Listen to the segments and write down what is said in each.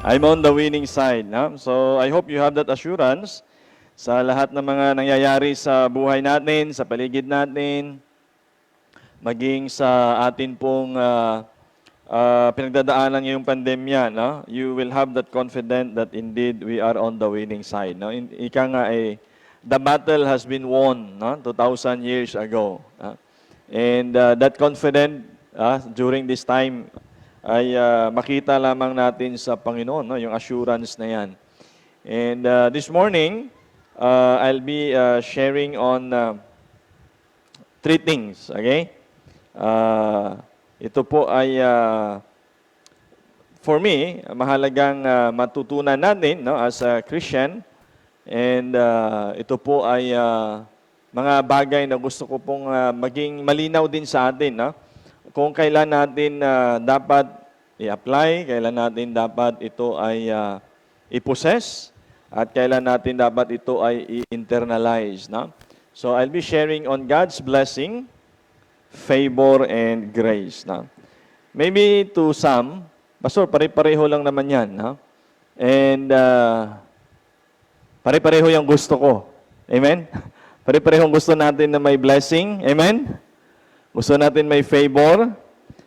I'm on the winning side. No? So I hope you have that assurance sa lahat ng mga nangyayari sa buhay natin, sa paligid natin, maging sa atin pong pinagdadaanan ngayong pandemya. No? You will have that confidence that indeed we are on the winning side. No? Ika nga the battle has been won, no? 2,000 years ago. And that confidence during this time ay makita lamang natin sa Panginoon, no? Yung assurance na yan. And this morning, I'll be sharing on 3 things, okay? Ito po ay, for me, mahalagang matutunan natin, no, as a Christian. And ito po ay mga bagay na gusto ko pong maging malinaw din sa atin, no? Kung kailan natin dapat i-apply, kailan natin dapat ito ay i-possess, at kailan natin dapat ito ay i-internalize. No? So I'll be sharing on God's blessing, favor, and grace. No? Maybe to some, Pastor, pare-pareho lang naman yan. No? And pare-pareho yung gusto ko. Amen? Pare-pareho gusto natin na may blessing. Amen? Gusto natin may favor,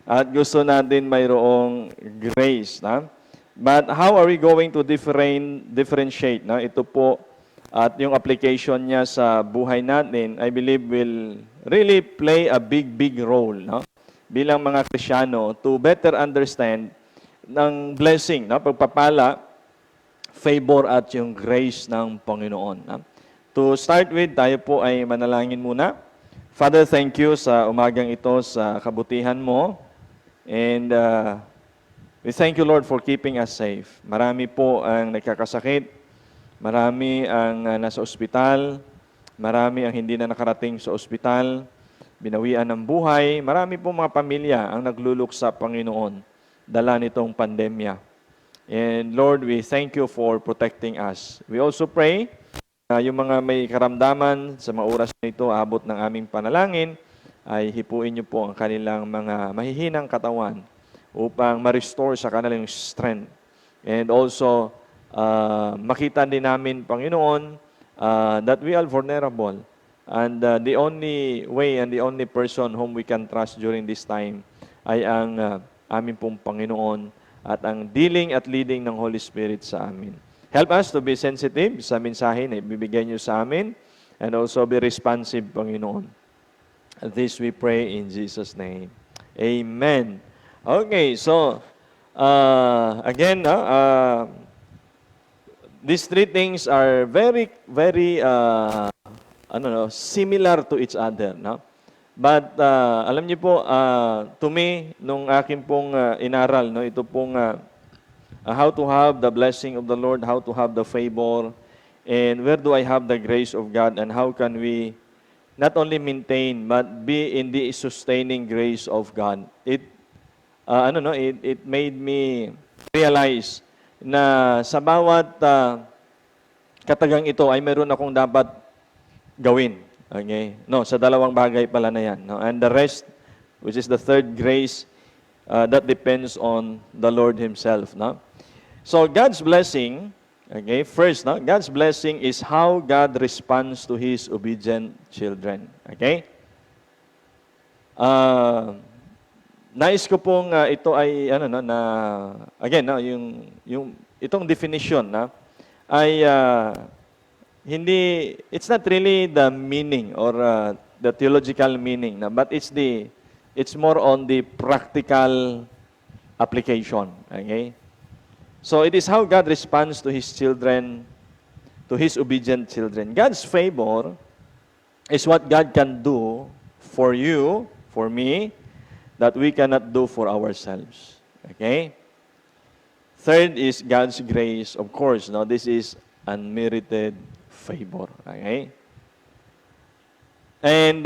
at gusto natin mayroong grace. Na? But how are we going to differentiate? Na? Ito po, at yung application niya sa buhay natin, I believe will really play a big role, no? Bilang mga Kristiyano, to better understand ng blessing, no? Pagpapala, favor at yung grace ng Panginoon. No? To start with, tayo po ay manalangin muna. Father, thank you sa umagang ito sa kabutihan mo. And we thank you, Lord, for keeping us safe. Marami po ang nagkakasakit. Marami ang nasa ospital. Marami ang hindi na nakarating sa ospital. Binawian ng buhay. Marami po mga pamilya ang naglulok sa Panginoon dala nitong pandemya. And Lord, we thank you for protecting us. We also pray yung mga may karamdaman sa mga oras na ito, abot ng aming panalangin, ay hipuin niyo po ang kanilang mga mahihinang katawan upang ma-restore sa kanilang strength. And also, makita din namin, Panginoon, that we are vulnerable. And the only way and the only person whom we can trust during this time ay ang aming pong Panginoon at ang dealing at leading ng Holy Spirit sa amin. Help us to be sensitive sa mensahe na ibibigay niyo sa amin and also be responsive, Panginoon. This we pray in Jesus' name. Amen. Okay, so again, these 3 things are very similar to each other. No? But alam niyo po, to me, nung akin pong inaral, no, ito pong how to have the blessing of the Lord, how to have the favor, and where do I have the grace of God, and how can we not only maintain, but be in the sustaining grace of God. It made me realize na sa bawat katagang ito ay meron akong dapat gawin. Okay? No, sa 2 bagay pala na yan. No? And the rest, which is the 3rd grace, that depends on the Lord Himself. No? So God's blessing, okay, first, no, God's blessing is how God responds to His obedient children. Okay? Nais ko pong ito ay again, no, yung itong definition na ay hindi, it's not really the meaning or the theological meaning, na, but it's more on the practical application. Okay? So it is how God responds to His children, to His obedient children. God's favor is what God can do for you, for me, that we cannot do for ourselves. Okay? 3rd is God's grace. Of course, no, this is unmerited favor. Okay? And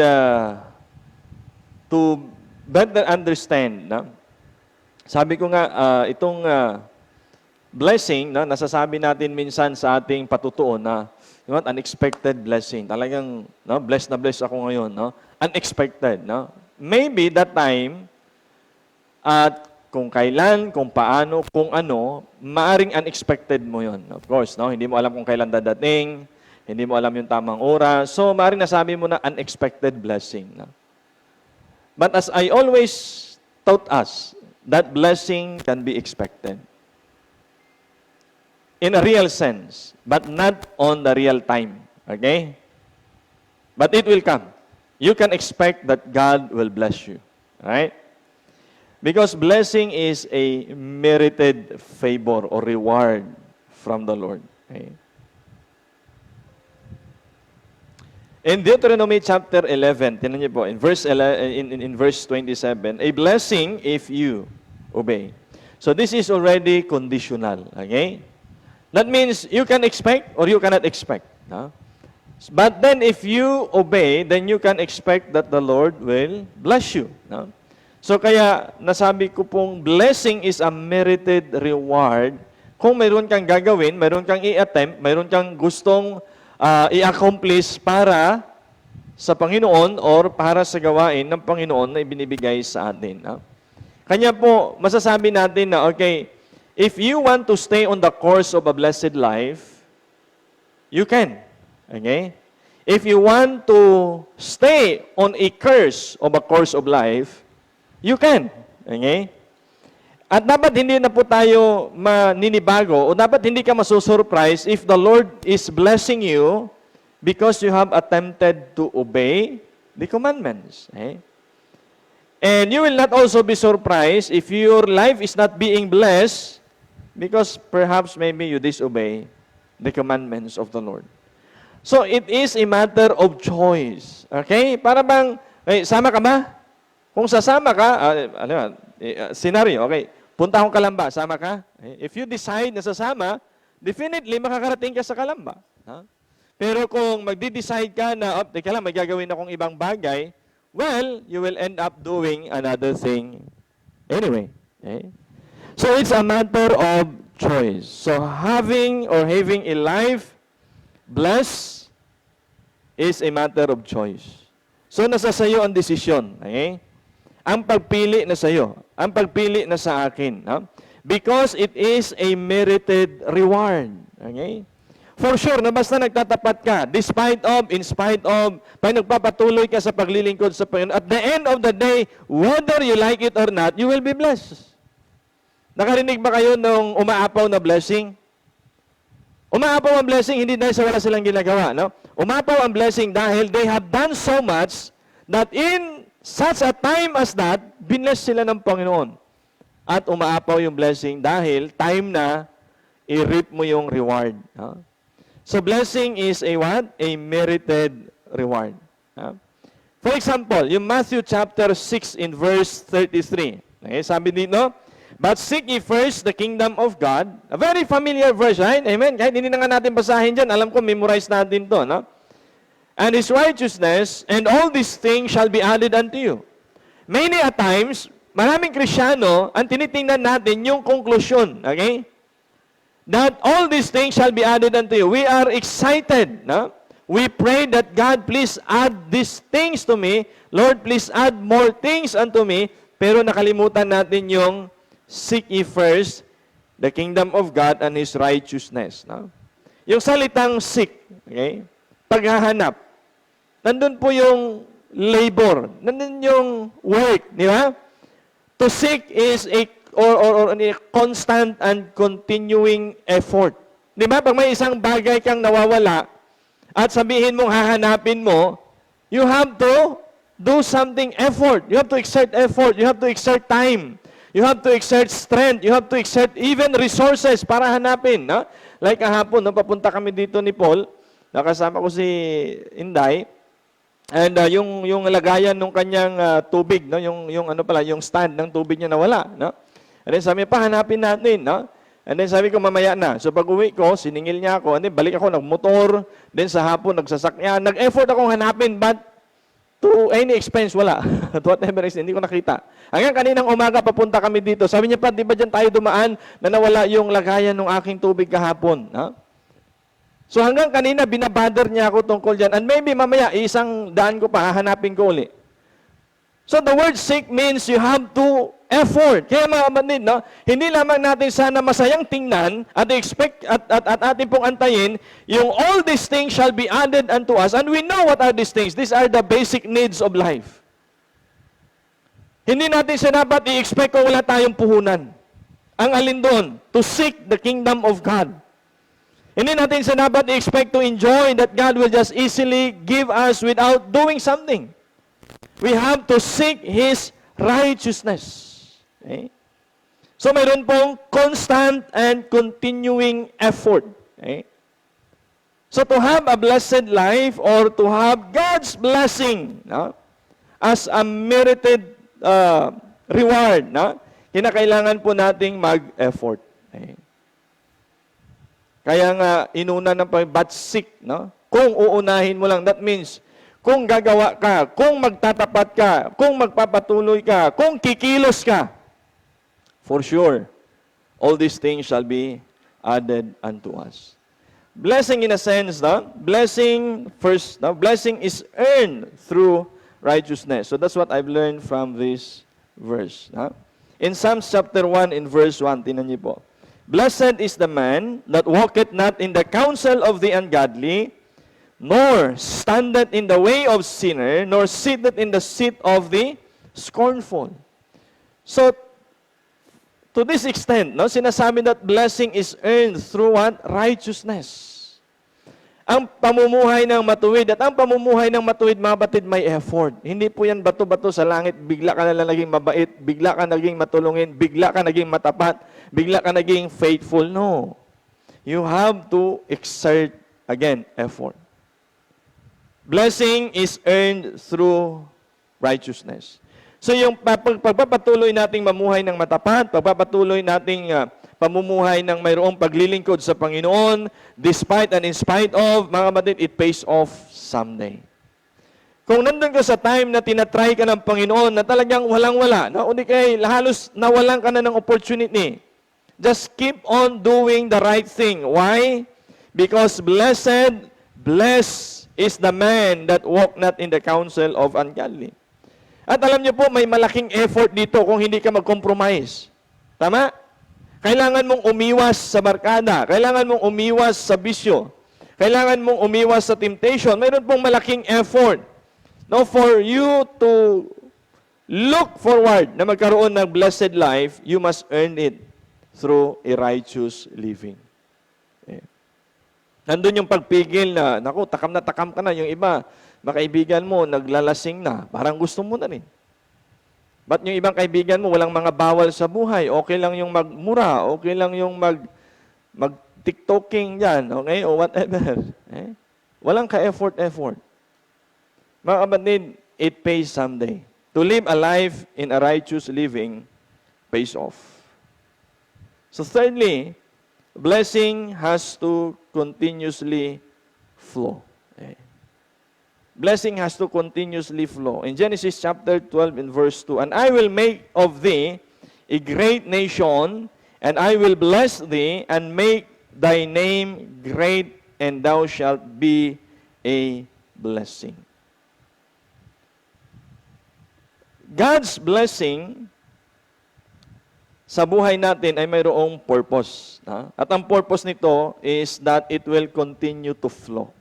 to better understand, no, sabi ko nga, itong blessing, no, nasasabi natin minsan sa ating patutuon na unexpected blessing. Talagang blessed na blessed ako ngayon. No? Unexpected. No? Maybe that time, at kung kailan, kung paano, kung ano, maaring unexpected mo yon. Of course, no? Hindi mo alam kung kailan dadating, hindi mo alam yung tamang oras. So, maaring nasabi mo na unexpected blessing. No? But as I always taught us, that blessing can be expected. In a real sense, but not on the real time. Okay? But it will come. You can expect that God will bless you. Right? Because blessing is a merited favor or reward from the Lord. Okay? In Deuteronomy chapter 11, tinan niyo po, in verse 27, a blessing if you obey. So this is already conditional. Okay? That means you can expect or you cannot expect. No? But then if you obey, then you can expect that the Lord will bless you. No? So kaya nasabi ko pong blessing is a merited reward. Kung mayroon kang gagawin, mayroon kang i-attempt, mayroon kang gustong i-accomplish para sa Panginoon or para sa gawain ng Panginoon na ibinibigay sa atin. No? Kanya po, masasabi natin na, okay, if you want to stay on the course of a blessed life, you can. Okay? If you want to stay on a curse of a course of life, you can. Okay? At dapat hindi na po tayo maninibago o dapat hindi ka masusurprise if the Lord is blessing you because you have attempted to obey the commandments. Okay? And you will not also be surprised if your life is not being blessed because perhaps maybe you disobey the commandments of the Lord. So, it is a matter of choice. Okay? Para bang, sama ka ba? Kung sasama ka, scenario, okay, punta akong Kalamba, sama ka? If you decide na sasama, definitely makakarating ka sa Kalamba. Ha? Pero kung magdi-decide ka na, teka lang, may gagawin akong ibang bagay, well, you will end up doing another thing anyway. Okay? So, it's a matter of choice. So, having a life blessed is a matter of choice. So, nasa sayo ang desisyon. Okay? Ang pagpili na sayo. Ang pagpili na sa akin. No? Because it is a merited reward. Okay? For sure, na basta nagtatapat ka, despite of, in spite of, pag nagpapatuloy ka sa paglilingkod sa Panginoon, at the end of the day, whether you like it or not, you will be blessed. Nakarinig ba kayo nung umaapaw na blessing? Umaapaw ang blessing, hindi dahil sa wala silang ginagawa. No? Umaapaw ang blessing dahil they have done so much that in such a time as that, binless sila ng Panginoon. At umaapaw yung blessing dahil time na i-reap mo yung reward. No? So blessing is a what? A merited reward. No? For example, yung Matthew chapter 6 in verse 33. Okay, sabi dito, but seek ye first the kingdom of God. A very familiar verse, right? Amen? Kahit hindi na nga natin basahin dyan, alam ko, memorize natin to, no? And His righteousness, and all these things shall be added unto you. Many a times, maraming Krisyano, ang tinitingnan natin yung conclusion, okay? That all these things shall be added unto you. We are excited, no? We pray that God, please add these things to me. Lord, please add more things unto me. Pero nakalimutan natin yung seek ye first the kingdom of God and His righteousness. No? Yung salitang seek, okay? Paghahanap. Nandun po yung labor. Nandun yung work, di ba? To seek is a constant and continuing effort. Di ba? Pag may isang bagay kang nawawala at sabihin mong hahanapin mo, you have to do something effort. You have to exert effort. You have to exert time. You have to exert strength. You have to exert even resources para hanapin. No? Like kahapon, no, papunta kami dito ni Paul, nakasama ko si Inday, and yung lagayan ng kanyang tubig, no, yung stand ng tubig niya nawala, no? And then sabi niya, hanapin natin, no? And then sabi ko, mamaya na. So pag uwi ko, siningil niya ako, and then balik ako, nagmotor, then sa hapon, nagsasakyan, nag-effort akong hanapin, but to any expense, wala. At whatever is, hindi ko nakita. Hanggang kaninang umaga, papunta kami dito. Sabi niya pa, di ba dyan tayo dumaan na nawala yung lagayan ng aking tubig kahapon? Ha? So hanggang kanina, binabother niya ako tungkol dyan. And maybe mamaya, isang daan ko pa, hahanapin ko uli. So the word seek means you have to effort. Kaya mga kapatid, no, hindi lamang natin sana masayang tingnan at expect at ating pong antayin yung all these things shall be added unto us. And we know what are these things. These are the basic needs of life. Hindi natin siya dapat i-expect kung wala tayong puhunan. Ang alin doon? To seek the kingdom of God. Hindi natin siya dapat i-expect to enjoy that God will just easily give us without doing something. We have to seek His righteousness. Okay? So mayroon pong constant and continuing effort. Okay? So to have a blessed life or to have God's blessing, no, as a merited reward, no, kinakailangan po nating mag-effort. Okay? Kaya nga, inuna ng but seek, no? Kung uunahin mo lang, that means, kung gagawa ka, kung magtatapat ka, kung magpapatuloy ka, kung kikilos ka, for sure, all these things shall be added unto us. Blessing in a sense, no? Blessing first, no? Blessing is earned through righteousness. So that's what I've learned from this verse. No? In Psalms chapter 1, in verse 1, tinan niyo po. Blessed is the man that walketh not in the counsel of the ungodly, nor standeth in the way of sinner, nor sitteth in the seat of the scornful. So, to this extent, no, sinasabi that blessing is earned through what? Righteousness. Ang pamumuhay ng matuwid, at ang pamumuhay ng matuwid, mga batid, may effort. Hindi po yan bato-bato sa langit, bigla ka na lang naging mabait, bigla ka naging matulungin, bigla ka naging matapat, bigla ka naging faithful. No. You have to exert, again, effort. Blessing is earned through righteousness. So yung pagpapatuloy nating mamuhay ng matapat, pagpapatuloy nating pamumuhay ng mayroong paglilingkod sa Panginoon, despite and in spite of, mga kapatid, it pays off someday. Kung nandun ka sa time na tinatry ka ng Panginoon na talagang walang-wala, no? Hindi kay halos nawalan ka na ng opportunity, just keep on doing the right thing. Why? Because blessed is the man that walk not in the counsel of ungodly. At alam niyo po, may malaking effort dito kung hindi ka mag-compromise. Tama? Kailangan mong umiwas sa barkada. Kailangan mong umiwas sa bisyo. Kailangan mong umiwas sa temptation. Mayroon pong malaking effort. Now, for you to look forward na magkaroon ng blessed life, you must earn it through a righteous living. Okay. Nandun yung pagpigil na, naku, takam ka na. Yung iba, makaibigan mo, naglalasing na. Parang gusto mo na rin. Ba't yung ibang kaibigan mo, walang mga bawal sa buhay? Okay lang yung magmura, okay lang yung mag-tiktoking dyan, okay? O whatever. Eh? Walang ka-effort. Mga kapatid, it pays someday. To live a life in a righteous living pays off. So thirdly, blessing has to continuously flow. Okay? Blessing has to continuously flow. In Genesis chapter 12 in verse 2, and I will make of thee a great nation, and I will bless thee, and make thy name great, and thou shalt be a blessing. God's blessing sa buhay natin ay mayroong purpose. At ang purpose nito is that it will continue to flow.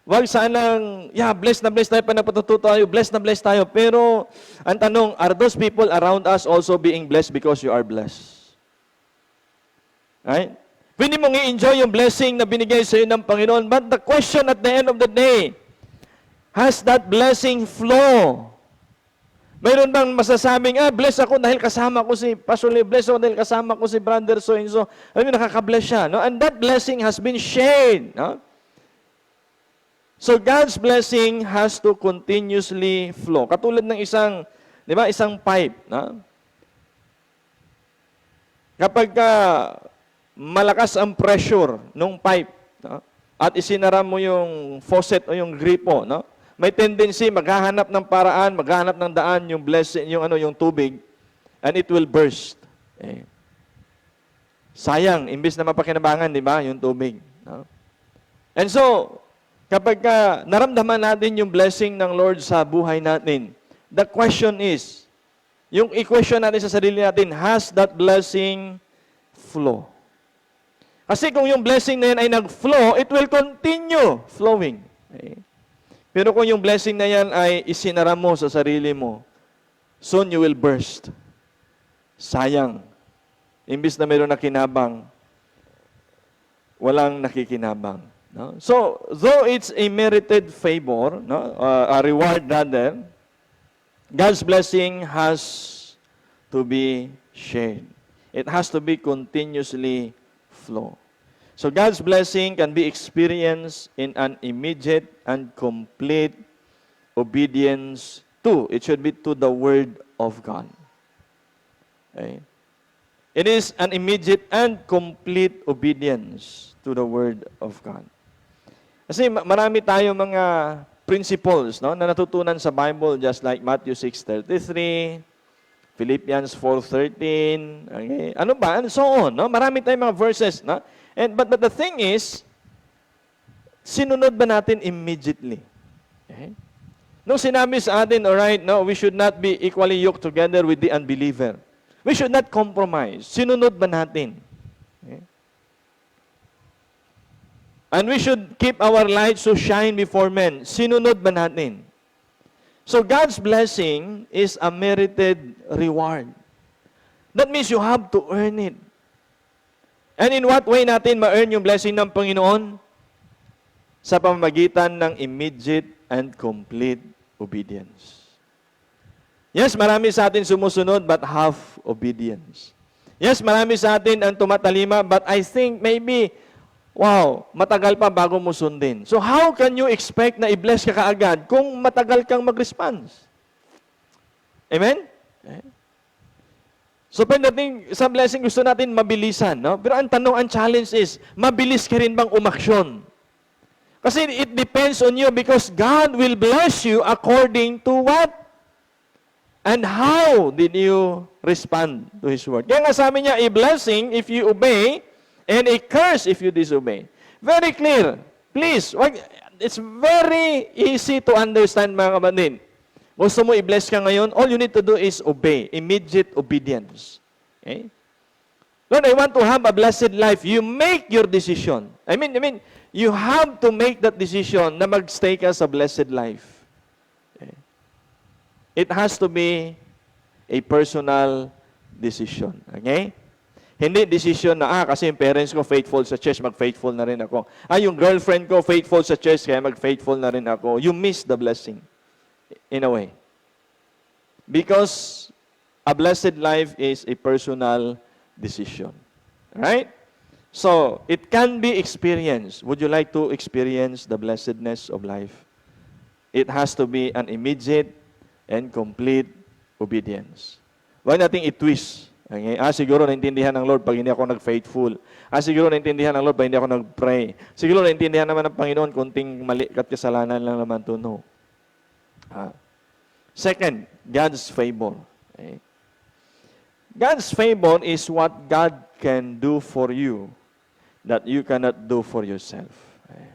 Wag sanang, blessed na blessed tayo, panapatuto tayo, blessed na blessed tayo. Pero, ang tanong, are those people around us also being blessed because you are blessed? Right? Pwede mong i-enjoy yung blessing na binigay sa iyo ng Panginoon. But the question at the end of the day, has that blessing flow? Mayroon bang masasabing, bless ako dahil kasama ko si Pastor Lee, bless ako dahil kasama ko si Brother so-and-so. Alam mo, nakaka-bless siya. No? And that blessing has been shared. No? So God's blessing has to continuously flow. Katulad ng isang pipe, no? Kapag malakas ang pressure ng pipe, no? At isinara mo yung faucet o yung gripo, no? May tendency maghahanap ng paraan, maghahanap ng daan yung blessing, yung tubig, and it will burst. Eh. Sayang, imbis na mapakinabangan, di ba, yung tubig, no? And so, kapag naramdaman natin yung blessing ng Lord sa buhay natin, The question is, yung i-question natin sa sarili natin, has that blessing flow? Kasi kung yung blessing na yan ay nag-flow, it will continue flowing. Okay? Pero kung yung blessing na yan ay isinara mo sa sarili mo, soon you will burst. Sayang. Imbis na mayroon na kinabang, walang nakikinabang. No? So, though it's a merited favor, no? A reward rather, God's blessing has to be shared. It has to be continuously flow. So God's blessing can be experienced in an immediate and complete obedience to. It should be to the Word of God. Okay? It is an immediate and complete obedience to the Word of God. Kasi marami tayo mga principles, no, na natutunan sa Bible, just like Matthew 6:33, Philippians 4:13, okay? Ano ba? And so on, no? Marami tayong mga verses, no? But the thing is, sinunod ba natin immediately? Okay? Nung sinabi sa atin, alright, no, we should not be equally yoked together with the unbeliever. We should not compromise. Sinunod ba natin? Okay? And we should keep our light to shine before men. Sinunod ba natin? So God's blessing is a merited reward. That means you have to earn it. And in what way natin ma-earn yung blessing ng Panginoon? Sa pamamagitan ng immediate and complete obedience. Yes, marami sa atin sumusunod but half obedience. Yes, marami sa atin ang tumatalima but I think maybe wow, matagal pa bago mo sundin. So how can you expect na i-bless ka kaagad kung matagal kang mag-response? Amen? Okay. So pagdating sa blessing, gusto natin mabilisan. No? Pero ang tanong, ang challenge is, mabilis ka rin bang umaksyon? Kasi it depends on you because God will bless you according to what? And how did you respond to His word? Kaya nga sabi niya, a blessing if you obey, and a curse if you disobey. Very clear. Please, it's very easy to understand, mga kapatid. Gusto mo i-bless ka ngayon, all you need to do is obey. Immediate obedience. Okay? Lord, I want to have a blessed life. You make your decision. I mean, you have to make that decision na mag-stay ka sa blessed life. Okay? It has to be a personal decision. Okay? Hindi decision na, kasi yung parents ko faithful sa church, mag-faithful na rin ako. Yung girlfriend ko faithful sa church, kaya mag-faithful na rin ako. You miss the blessing, in a way. Because a blessed life is a personal decision. Right? So, it can be experienced. Would you like to experience the blessedness of life? It has to be an immediate and complete obedience. Huwag nating i-twist. Okay? Siguro naintindihan ng Lord pag hindi ako nag-faithful. Siguro naintindihan ng Lord pag hindi ako nag-pray. Siguro naintindihan naman ng Panginoon kunting mali at kasalanan lang naman to. No. Second, God's favor. Okay? God's favor is what God can do for you that you cannot do for yourself. Okay?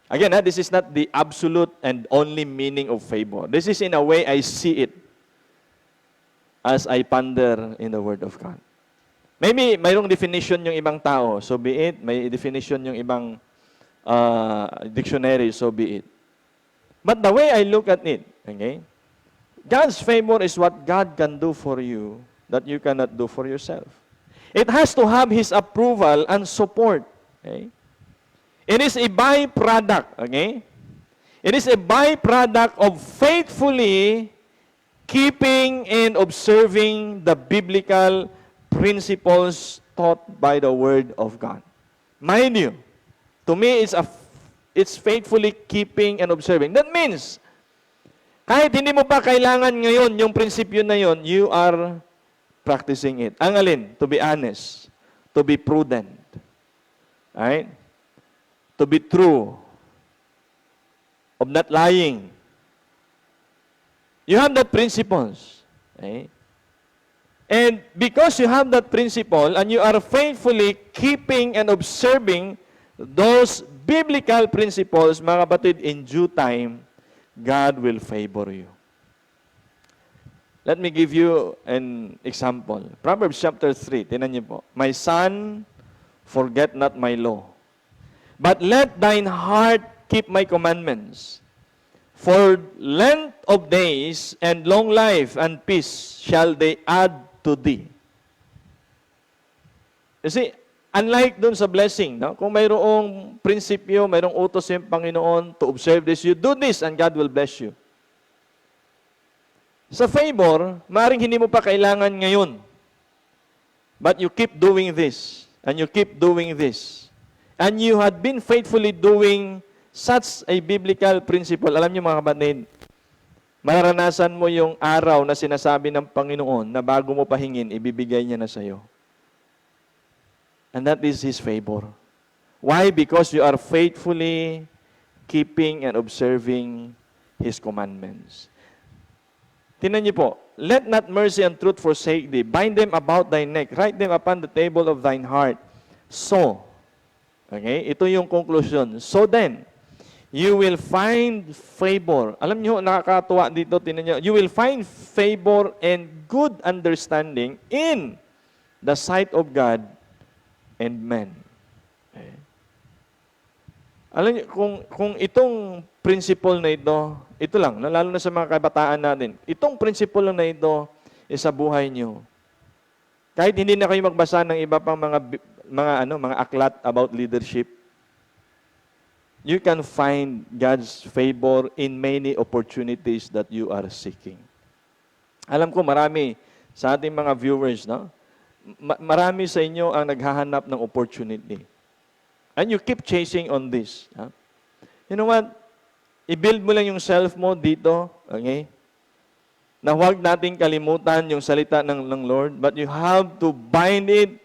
Again, this is not the absolute and only meaning of favor. This is in a way I see it as I ponder in the Word of God. Maybe mayroong definition yung ibang tao, so be it. May definition yung ibang dictionary, so be it. But the way I look at it, okay, God's favor is what God can do for you that you cannot do for yourself. It has to have His approval and support. Okay? It is a byproduct. Okay? It is a byproduct of faithfully keeping and observing the biblical principles taught by the Word of God. Mind you, to me, it's faithfully keeping and observing. That means, kahit hindi mo pa kailangan ngayon yung prinsipyo na yon, you are practicing it. Ang alin? To be honest. To be prudent. Right? To be true. Of not lying. You have that principles. Okay? And because you have that principle and you are faithfully keeping and observing those biblical principles, mga kapatid, in due time, God will favor you. Let me give you an example. Proverbs chapter 3, tinan niyo po. My son, forget not my law, but let thine heart keep my commandments. For length of days and long life and peace shall they add to thee. You see, unlike dun sa blessing, no? Kung mayroong prinsipyo, mayroong utos yung Panginoon to observe this, you do this and God will bless you. Sa favor, maaaring hindi mo pa kailangan ngayon. But you keep doing this, and you keep doing this. And you had been faithfully doing such a biblical principle. Alam niyo mga kapatid, mararanasan mo yung araw na sinasabi ng Panginoon na bago mo pahingin, ibibigay niya na sa iyo. And that is His favor. Why? Because you are faithfully keeping and observing His commandments. Tingnan niyo po, let not mercy and truth forsake thee. Bind them about thy neck. Write them upon the table of thine heart. So, okay, ito yung conclusion. So then, you will find favor. Alam niyo, nakakatuwa dito, tingnan niyo. You will find favor and good understanding in the sight of God and men. Okay. Alam niyo, kung itong principle na ito lang, lalo na sa mga kabataan natin, itong principle na ito sa buhay niyo. Kahit hindi na kayo magbasa ng iba pang mga aklat about leadership, you can find God's favor in many opportunities that you are seeking. Alam ko marami sa ating mga viewers, no? Marami sa inyo ang naghahanap ng opportunity. And you keep chasing on this. Huh? You know what? I-build mo lang yung self mo dito, okay? Na huwag nating kalimutan yung salita ng Lord, but you have to bind it,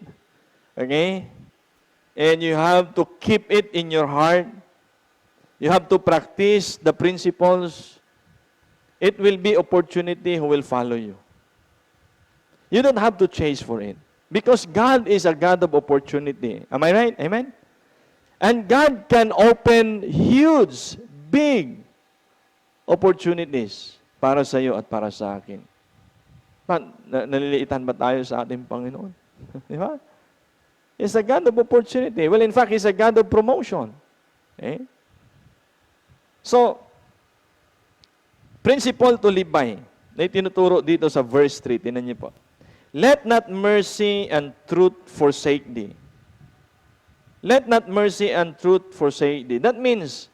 okay? And you have to keep it in your heart. You have to practice the principles. It will be opportunity who will follow you. You don't have to chase for it. Because God is a God of opportunity. Am I right? Amen? And God can open huge, big opportunities para sa iyo at para sa akin. Naliliitan ba tayo sa ating Panginoon? Di ba? He's a God of opportunity. Well, in fact, He's a God of promotion. Okay? So, principle to live by, na itinuturo dito sa verse 3, tinan niyo po. Let not mercy and truth forsake thee. Let not mercy and truth forsake thee. That means,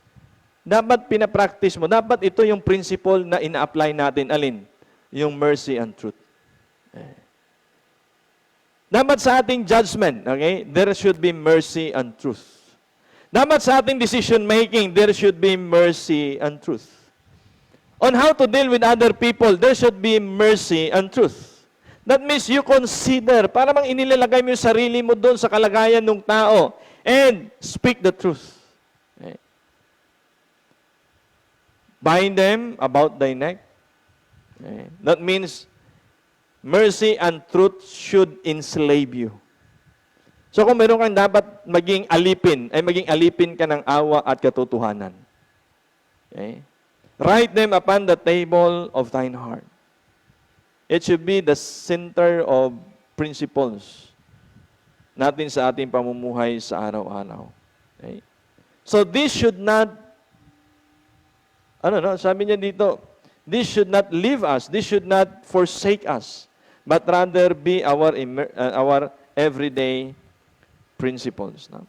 dapat pinapractice mo, dapat ito yung principle na ina-apply natin. Alin? Yung mercy and truth. Dapat sa ating judgment, okay, there should be mercy and truth. Dapat sa ating decision making, there should be mercy and truth. On how to deal with other people, there should be mercy and truth. That means you consider, para bang inilalagay mo yung sarili mo doon sa kalagayan ng tao and speak the truth. Okay. Bind them about thy neck. Okay. That means mercy and truth should enslave you. So kung meron kang dapat maging alipin, ay maging alipin ka ng awa at katotohanan. Okay? Write them upon the table of thine heart. It should be the center of principles natin sa ating pamumuhay sa araw-araw. Okay? So this should not, sabi niya dito, this should not leave us, this should not forsake us, but rather be our everyday principles. No?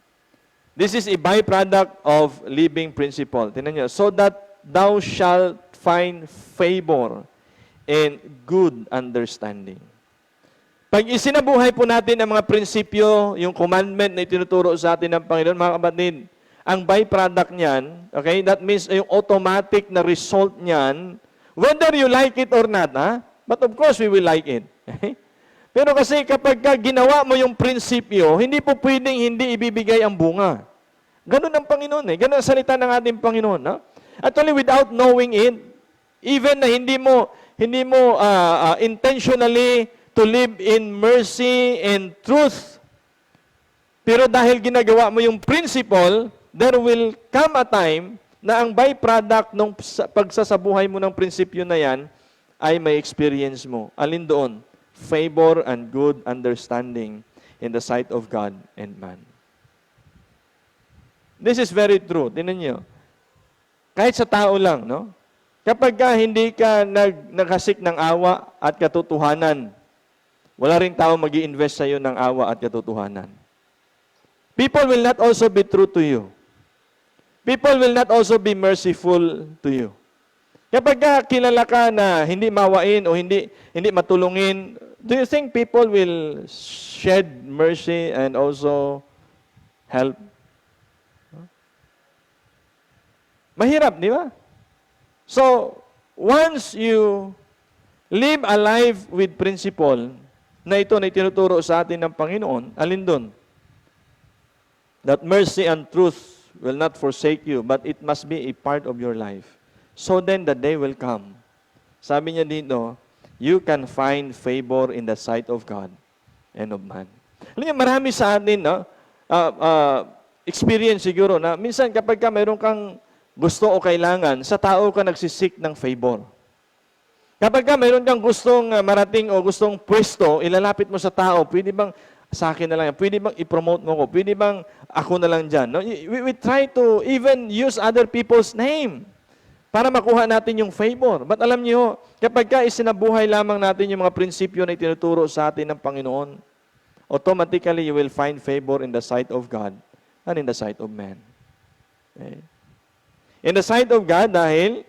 This is a byproduct of living principle. Tingnan niyo, so that thou shalt find favor and good understanding. Pag isinabuhay po natin ang mga prinsipyo, yung commandment na itinuturo sa atin ng Panginoon, mga kapatid, ang byproduct niyan, okay, that means yung automatic na result niyan, whether you like it or not, ha? But of course, we will like it. Okay? Pero kasi kapag ginawa mo yung prinsipyo, hindi po pwedeng hindi ibibigay ang bunga. Ganun ang Panginoon eh. Ganun ang salita ng ating Panginoon. Ha? Actually, without knowing it, even na hindi mo intentionally to live in mercy and truth, pero dahil ginagawa mo yung principle, there will come a time na ang byproduct ng pagsasabuhay mo ng prinsipyo na yan ay may experience mo. Alin doon? Favor and good understanding in the sight of God and man. This is very true. Tingnan niyo. Kahit sa tao lang, no? Kapag hindi ka nakasik ng awa at katotohanan, wala ring tao mag-i-invest sa iyo ng awa at katotohanan. People will not also be true to you. People will not also be merciful to you. Kapag kilala ka na hindi mawain o hindi matulungin, do you think people will shed mercy and also help? Mahirap, di ba? So, once you live a life with principle, na ito na itinuturo sa atin ng Panginoon, alin doon? That mercy and truth will not forsake you, but it must be a part of your life. So then the day will come. Sabi niya dito, you can find favor in the sight of God and of man. Alam niyo, marami sa atin, no? Experience siguro na minsan kapag mayroon kang gusto o kailangan, sa tao ka nagsisik ng favor. Kapag mayroon kang gustong marating o gustong pwesto, ilalapit mo sa tao, pwede bang sa akin na lang yan? Pwede bang i-promote mo ko? Pwede bang ako na lang dyan? No? We try to even use other people's name para makuha natin yung favor. But alam niyo, kapag isinabuhay lamang natin yung mga prinsipyo na itinuturo sa atin ng Panginoon, automatically you will find favor in the sight of God and in the sight of man. Okay? In the sight of God, dahil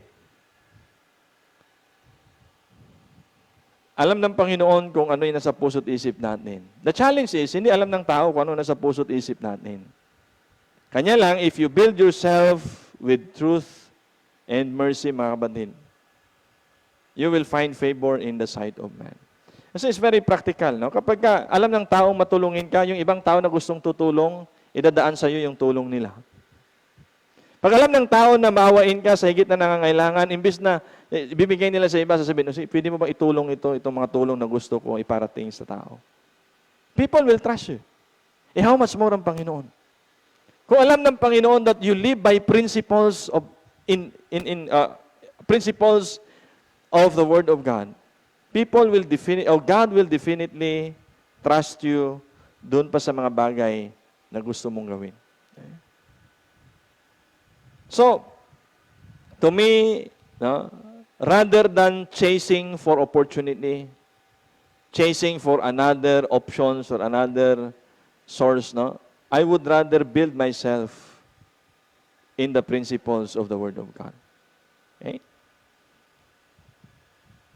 alam ng Panginoon kung ano yung nasa puso't isip natin. The challenge is, hindi alam ng tao kung ano nasa puso't isip natin. Kanya lang, if you build yourself with truth and mercy, mga kapatid, you will find favor in the sight of man. Kasi it's very practical, no? Kapag alam ng taong matulungin ka, yung ibang tao na gustong tutulong, idadaan sa iyo yung tulong nila. Pag alam ng tao na maawain ka sa higit na nangangailangan, imbis na ibibigay nila sa iba, sasabihin, pwede mo bang itulong itong mga tulong na gusto ko iparating sa tao? People will trust you. How much more ang Panginoon? Kung alam ng Panginoon that you live by principles of principles of the Word of God, God will definitely trust you doon pa sa mga bagay na gusto mong gawin. Okay? So, to me, no, rather than chasing for opportunity, chasing for another options or another source, no, I would rather build myself in the principles of the Word of God. Okay?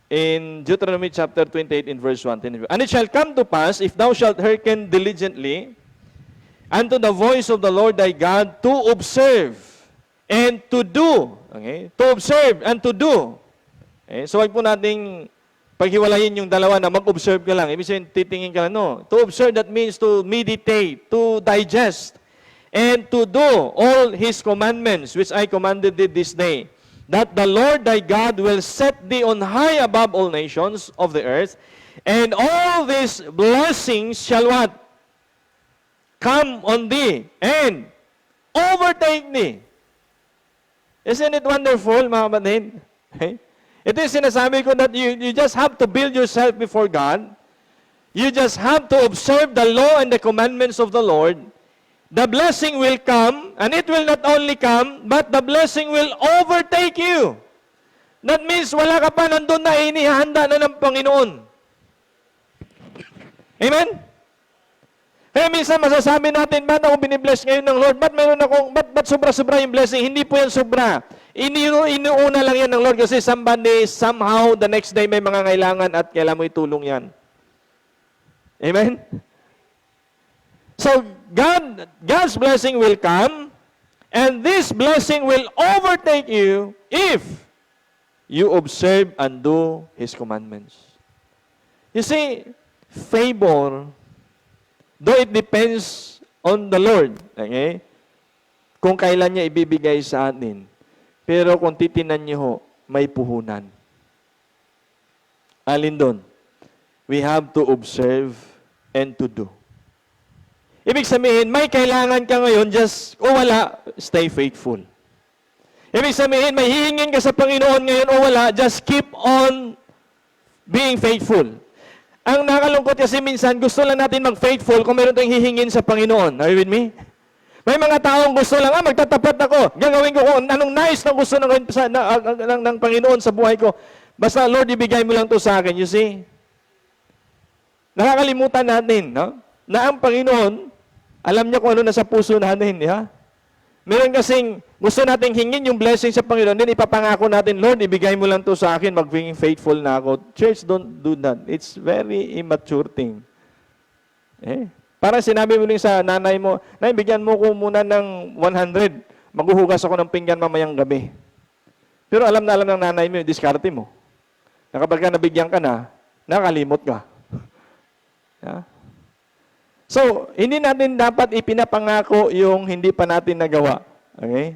In Deuteronomy chapter 28 in verse 1, and it shall come to pass, if thou shalt hearken diligently unto the voice of the Lord thy God, to observe and to do. Okay? To observe and to do. Okay? So, wag po nating paghiwalayin yung dalawa na mag-observe ka lang. Ibig sabihin, titingin ka lang. No. To observe, that means to meditate, to digest, and to do all His commandments, which I commanded thee this day, that the Lord thy God will set thee on high above all nations of the earth, and all these blessings shall what? Come on thee, and overtake thee. Isn't it wonderful, mga kapatid? Okay? Ito yung sinasabi ko that you just have to build yourself before God. You just have to observe the law and the commandments of the Lord. The blessing will come, and it will not only come, but the blessing will overtake you. That means wala ka pa nandun na inihanda na ng Panginoon. Amen? Kaya minsan masasabi natin, ba't ako binibless ngayon ng Lord? Ba't sobra-sobra yung blessing? Hindi po yan sobra. Inuuna lang yan ng Lord kasi somehow, the next day may mga ngailangan at kailangan mo itulong yan. Amen? So, God's blessing will come, and this blessing will overtake you if you observe and do His commandments. You see, favor, though it depends on the Lord, okay? Kung kailan niya ibibigay sa atin. Pero kung titinan niyo ho, may puhunan. Alin doon? We have to observe and to do. Ibig sabihin, may kailangan ka ngayon, just, o wala, stay faithful. Ibig sabihin, may hihingin ka sa Panginoon ngayon, o wala, just keep on Being faithful. Ang nakalungkot kasi minsan, gusto lang natin mag-faithful kung meron tayong hihingin sa Panginoon. Are you with me? May mga taong gusto lang, magtatapat ako. Gagawin ko kung anong nice na gusto ng Panginoon sa buhay ko. Basta, Lord, ibigay mo lang to sa akin. You see? Nakakalimutan natin, no? Na ang Panginoon, alam niya kung ano nasa puso natin. Yeah? Meron kasing gusto nating hingin yung blessing sa Panginoon, din ipapangako natin, Lord, ibigay mo lang to sa akin, maging faithful na ako. Church, don't do that. It's very immature thing. Parang sinabi mo rin sa nanay mo, Nay, bigyan mo ko muna ng 100. Maghuhugas ako ng pinggan mamayang gabi. Pero alam na alam ng nanay mo yung diskarte mo. Na kapag nabigyan ka na, nakalimot ka. Yeah? So, hindi natin dapat ipinapangako yung hindi pa natin nagawa. Okay?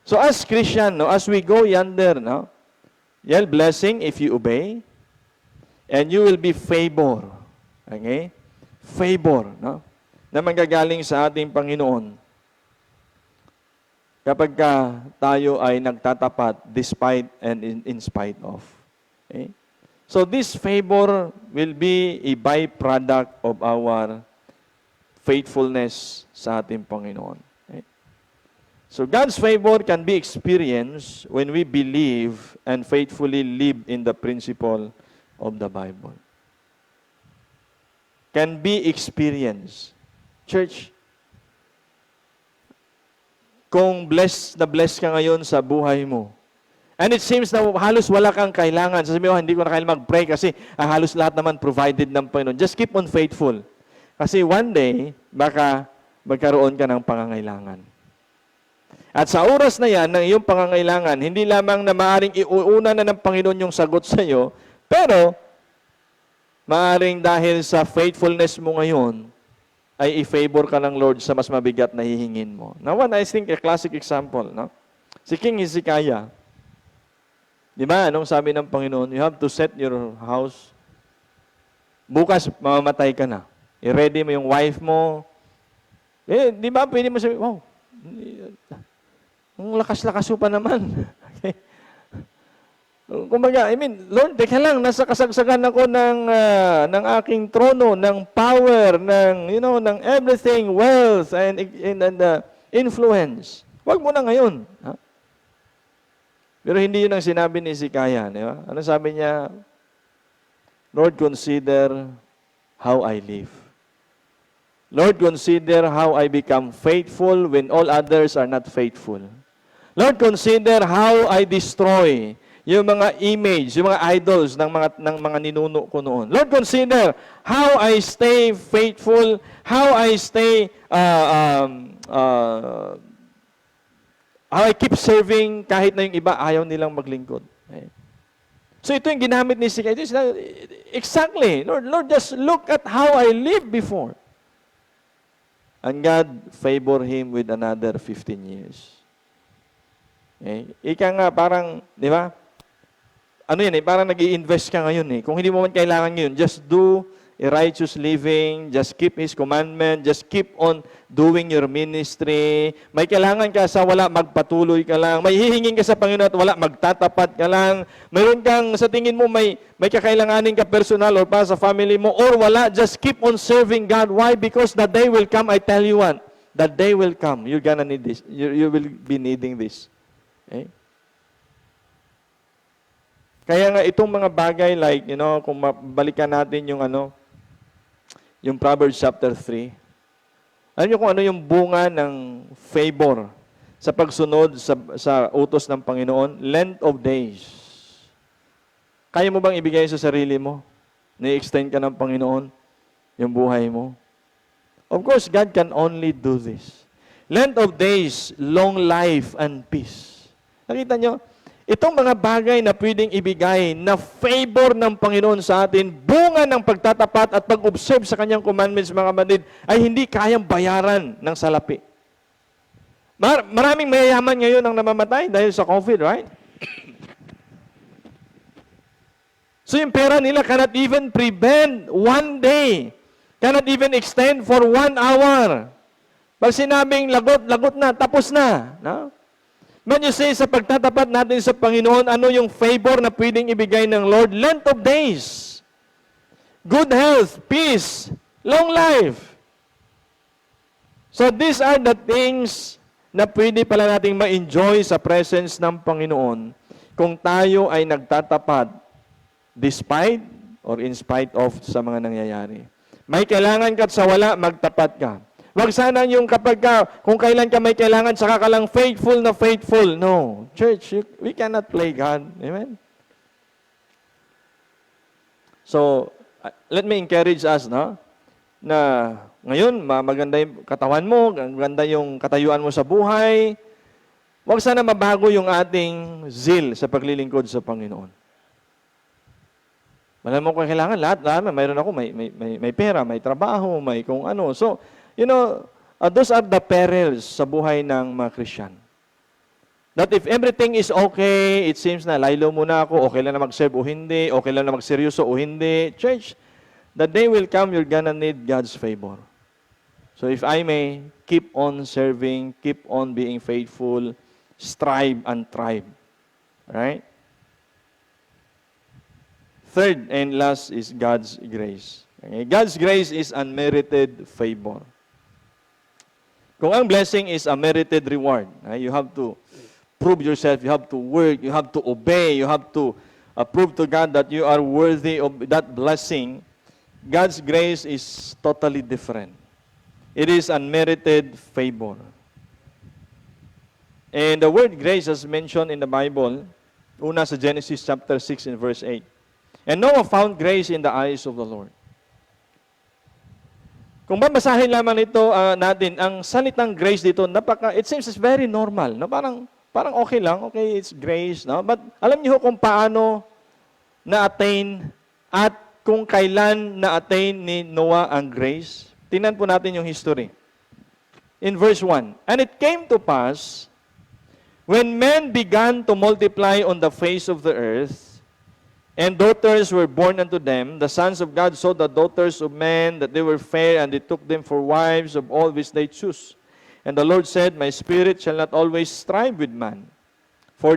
So, as Christian, no, as we go yonder, no, blessing if you obey, and you will be favor. Okay? Favor, no? Na manggagaling sa ating Panginoon. Kapag tayo ay nagtatapat despite and in spite of. Okay? So this favor will be a byproduct of our faithfulness sa ating Panginoon. Okay? So God's favor can be experienced when we believe and faithfully live in the principle of the Bible. Can be experienced. Church, kung blessed ka ngayon sa buhay mo, and it seems na halos wala kang kailangan. Sasabihin mo, hindi ko na kailangan mag-pray kasi halos lahat naman provided ng Panginoon. Just keep on faithful. Kasi one day, baka magkaroon ka ng pangangailangan. At sa oras na yan, ng iyong pangangailangan, hindi lamang na maaaring iuuna na ng Panginoon yung sagot sa iyo, pero maaaring dahil sa faithfulness mo ngayon, ay i-favor ka ng Lord sa mas mabigat na hihingin mo. Now, one, I think, a classic example, no? Si King Hezekiah, di ba, anong sabi ng Panginoon? You have to set your house. Bukas, mamamatay ka na. I-ready mo yung wife mo. Di ba, pwede mo sabihin, wow, ang lakas-lakas pa naman. Okay. Kumbaga, Lord, teka lang, nasa kasagsagan ako ng aking trono, ng power, ng everything, wealth, and influence. Huwag mo na ngayon. Ha? Pero hindi yun ang sinabi ni Hezekiah. Di ba? Ano sabi niya? Lord, consider how I live. Lord, consider how I become faithful when all others are not faithful. Lord, consider how I destroy yung mga image, yung mga idols ng mga ninuno ko noon. Lord, consider how I stay faithful, how I stay I keep serving kahit na yung iba ayaw nilang maglingkod. Okay. So ito yung ginamit ni Hezekiah. Exactly. Lord, just look at how I lived before. And God favored him with another 15 years. Okay. Ika nga parang, di ba? Ano yan parang nag-i-invest ka ngayon Kung hindi mo man kailangan ngayon, just do a righteous living, just keep His commandment, just keep on doing your ministry. May kailangan ka sa wala, magpatuloy ka lang. May hihingin ka sa Panginoon at wala, magtatapat ka lang. Mayroon kang, sa tingin mo, may kakailanganin ka personal or para sa family mo, or wala, just keep on serving God. Why? Because the day will come, I tell you what, the day will come, you're gonna need this. You will be needing this. Okay? Kaya nga, itong mga bagay like, kung balikan natin yung Proverbs chapter 3. Alam niyo kung ano yung bunga ng favor sa pagsunod sa utos ng Panginoon? Length of days. Kaya mo bang ibigay sa sarili mo? Na-extend ka ng Panginoon yung buhay mo? Of course, God can only do this. Length of days, long life, and peace. Nakita niyo? Itong mga bagay na pwedeng ibigay na favor ng Panginoon sa atin, bunga ng pagtatapat at pag-observe sa Kanyang commandments, mga kapatid, ay hindi kayang bayaran ng salapi. Maraming mayayaman ngayon ang namamatay dahil sa COVID, right? So yung pera nila cannot even prevent one day, cannot even extend for 1 hour. Pag sinabing lagot, lagot na, tapos na. No? But you say, sa pagtatapat natin sa Panginoon, ano yung favor na pwedeng ibigay ng Lord? Length of days, good health, peace, long life. So these are the things na pwede pala nating ma-enjoy sa presence ng Panginoon kung tayo ay nagtatapat despite or in spite of sa mga nangyayari. May kailangan ka at sa wala, magtapat ka. Huwag sana yung kung kailan ka may kailangan, saka ka lang faithful na faithful. No. Church, we cannot play God. Amen? So, let me encourage us, no? Na ngayon, maganda yung katawan mo, maganda yung katayuan mo sa buhay. Huwag sana mabago yung ating zeal sa paglilingkod sa Panginoon. Malam mo kung kailangan, lahat, mayroon ako, may pera, may trabaho, may kung ano. So, those are the perils sa buhay ng mga Christian. That if everything is okay, it seems na laylo muna ako, okay lang na mag-serve o hindi, okay lang na mag-seryoso o hindi. Church, the day will come, you're gonna need God's favor. So if I may, keep on serving, keep on being faithful, strive and thrive. Right? Third and last is God's grace. Okay? God's grace is unmerited favor. Kung ang blessing is a merited reward, you have to prove yourself, you have to work, you have to obey, you have to prove to God that you are worthy of that blessing. God's grace is totally different. It is unmerited favor. And the word grace is mentioned in the Bible, una sa Genesis chapter 6 and verse 8. And Noah found grace in the eyes of the Lord. Kung babasahin lamang nito natin, ang salitang grace dito, it seems it's very normal. No? Parang okay lang, okay, it's grace. No? But alam niyo kung paano na-attain at kung kailan na-attain ni Noah ang grace? Tingnan po natin yung history. In verse 1, and it came to pass, when men began to multiply on the face of the earth, and daughters were born unto them, the sons of God saw the daughters of men, that they were fair, and they took them for wives of all which they choose. And the Lord said, my spirit shall not always strive with man, for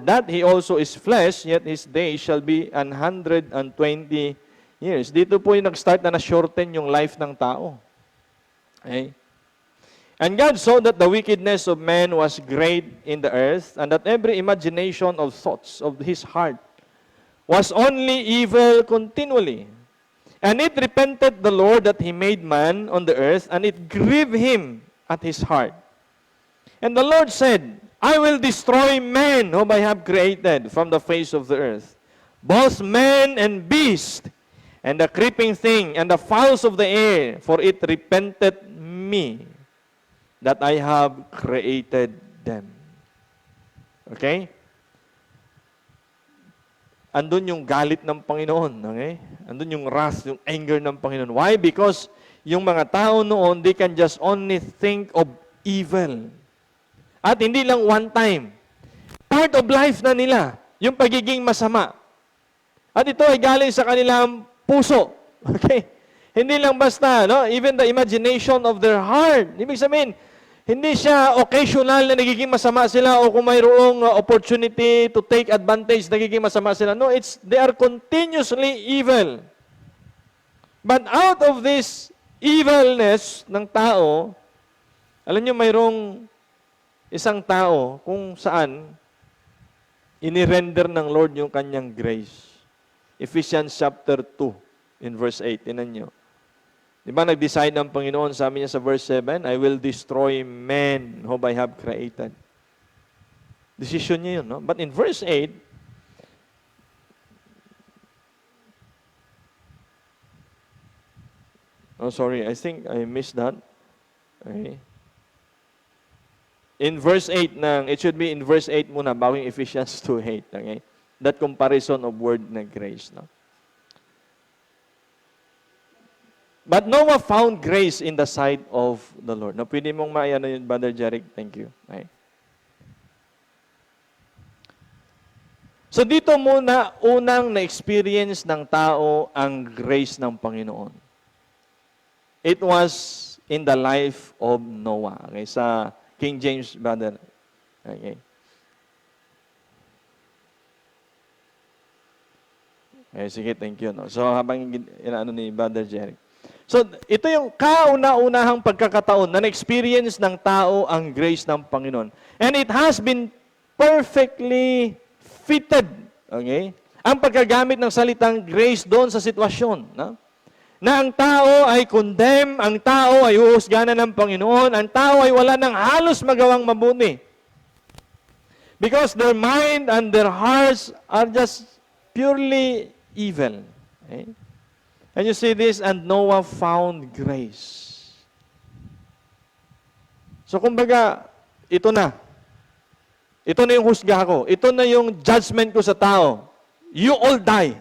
that he also is flesh, yet his days shall be 120 years. Dito po yung nag-start na na-shorten yung life ng tao. Okay? And God saw that the wickedness of man was great in the earth, and that every imagination of thoughts of his heart was only evil continually. And it repented the Lord that he made man on the earth, and it grieved him at his heart. And the Lord said, I will destroy man whom I have created from the face of the earth, both man and beast, and the creeping thing, and the fowls of the air, for it repented me that I have created them. Okay? Andun yung galit ng Panginoon. Okay? Andun yung wrath, yung anger ng Panginoon. Why? Because yung mga tao noon, they can just only think of evil. At hindi lang one time. Part of life na nila, yung pagiging masama. At ito ay galing sa kanilang puso. Okay? Hindi lang basta, no? Even the imagination of their heart. Ibig sabihin, hindi siya occasional na nagiging masama sila o kung mayroong opportunity to take advantage, nagiging masama sila. No, they are continuously evil. But out of this evilness ng tao, alam niyo mayroong isang tao kung saan inirender ng Lord yung kanyang grace. Ephesians chapter 2 in verse 8. Tinan niyo. Di ba nag-decide ng Panginoon, sabi niya sa verse 7, I will destroy men whom I have created. Decision niya yun, no? But in verse 8, oh sorry, I think I missed that. Okay. In verse 8 it should be in verse 8 muna, bago yung Ephesians 2:8. Okay? That comparison of word na grace, no? But Noah found grace in the sight of the Lord. No, pwede mong maayano yun, Brother Jeric. Thank you. Okay. So dito muna, unang na-experience ng tao ang grace ng Panginoon. It was in the life of Noah. Okay, sa King James, Brother. Okay. Sige, thank you. No? So, habang inaano ni Brother Jerry. So, ito yung kauna-unahang pagkakataon na na-experience ng tao ang grace ng Panginoon. And it has been perfectly fitted. Okay? Ang pagkagamit ng salitang grace doon sa sitwasyon. No? Na ang tao ay condemn, ang tao ay huhusgahan ng Panginoon, ang tao ay wala ng halos magawang mabuti. Because their mind and their hearts are just purely evil. Okay? And you see this, and Noah found grace. So kumbaga, ito na. Ito na yung husga ko. Ito na yung judgment ko sa tao. You all die.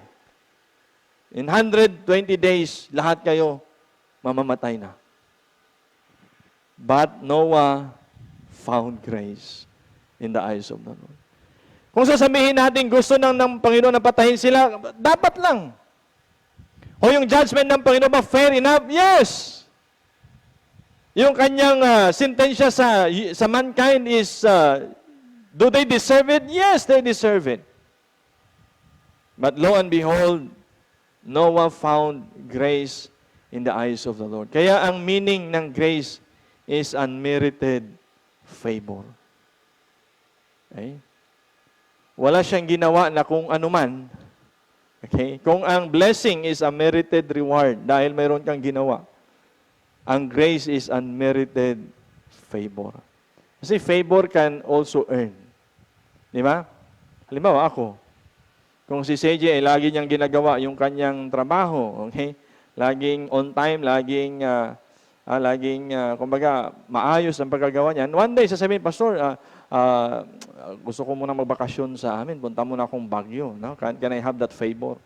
In 120 days, lahat kayo mamamatay na. But Noah found grace in the eyes of the Lord. Kung sasabihin natin gusto ng Panginoon na patayin sila, dapat lang. O yung judgment ng Panginoon ba fair enough? Yes. Yung kanyang sentensya sa mankind is, do they deserve it? Yes, they deserve it. But lo and behold, Noah found grace in the eyes of the Lord. Kaya ang meaning ng grace is unmerited favor. Okay? Wala siyang ginawa na kung anuman. Okay? Kung ang blessing is a merited reward dahil mayroon kang ginawa, ang grace is unmerited favor. Kasi favor can also earn. Di ba? Halimbawa ako, kung si CJ ay lagi niyang ginagawa yung kanyang trabaho, okay? Laging on time, laging kumbaga, maayos ang pagkagawa niyan. One day, sasabihin, Pastor, gusto ko muna magbakasyon sa amin. Punta muna akong Baguio. No? Can I have that favor?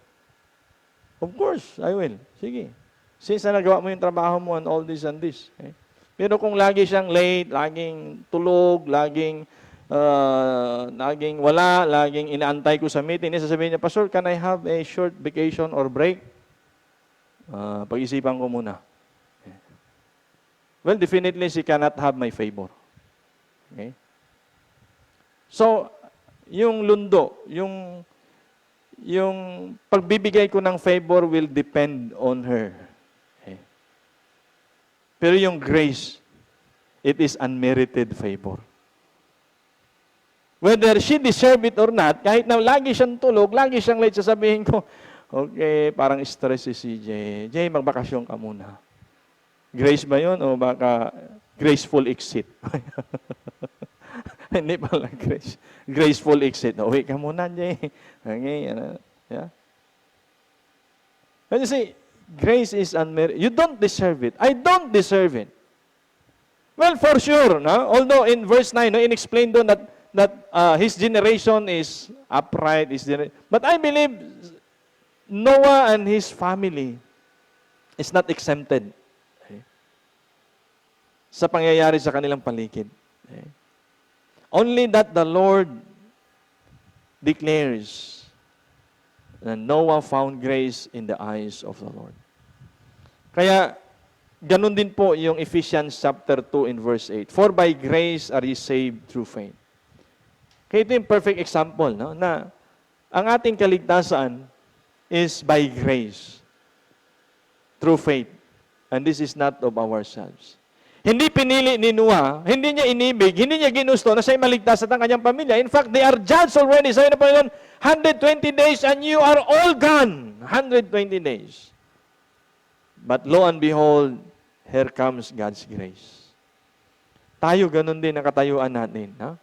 Of course, I will. Sige. Since nagawa mo yung trabaho mo and all this and this. Okay? Pero kung lagi siyang late, laging tulog, laging wala, laging inaantay ko sa meeting, sasabihin niya, Pastor, can I have a short vacation or break? Pag-isipan ko muna. Well, definitely, she cannot have my favor. Okay? So, yung lundo, yung pagbibigay ko ng favor will depend on her. Okay? Pero yung grace, it is unmerited favor. Whether she deserve it or not, kahit na lagi siyang tulog, lagi siyang late, sasabihin ko, okay, parang stress si CJ. Jay, magbakasyon ka muna. Grace ba yun o baka graceful exit? Hindi pala grace. Graceful exit. Uwi ka muna, Jay. Okay, yeah. But you see, grace is unmerited. You don't deserve it. I don't deserve it. Well, for sure, no? Although in verse 9, no, in-explain doon that his generation is upright. But I believe Noah and his family is not exempted sa pangyayari sa kanilang paligid. Okay? Only that the Lord declares that Noah found grace in the eyes of the Lord. Kaya, ganun din po yung Ephesians chapter 2 in verse 8. For by grace are ye saved through faith. Kaya ito yung perfect example, no? Na ang ating kaligtasan is by grace, through faith. And this is not of ourselves. Hindi pinili ni Noah, hindi niya inibig, hindi niya ginusto na siya'y maligtas at ang kanyang pamilya. In fact, they are judged already. Sabi ng Panginoon, 120 days and you are all gone. 120 days. But lo and behold, here comes God's grace. Tayo ganun din ang katayuan natin. No?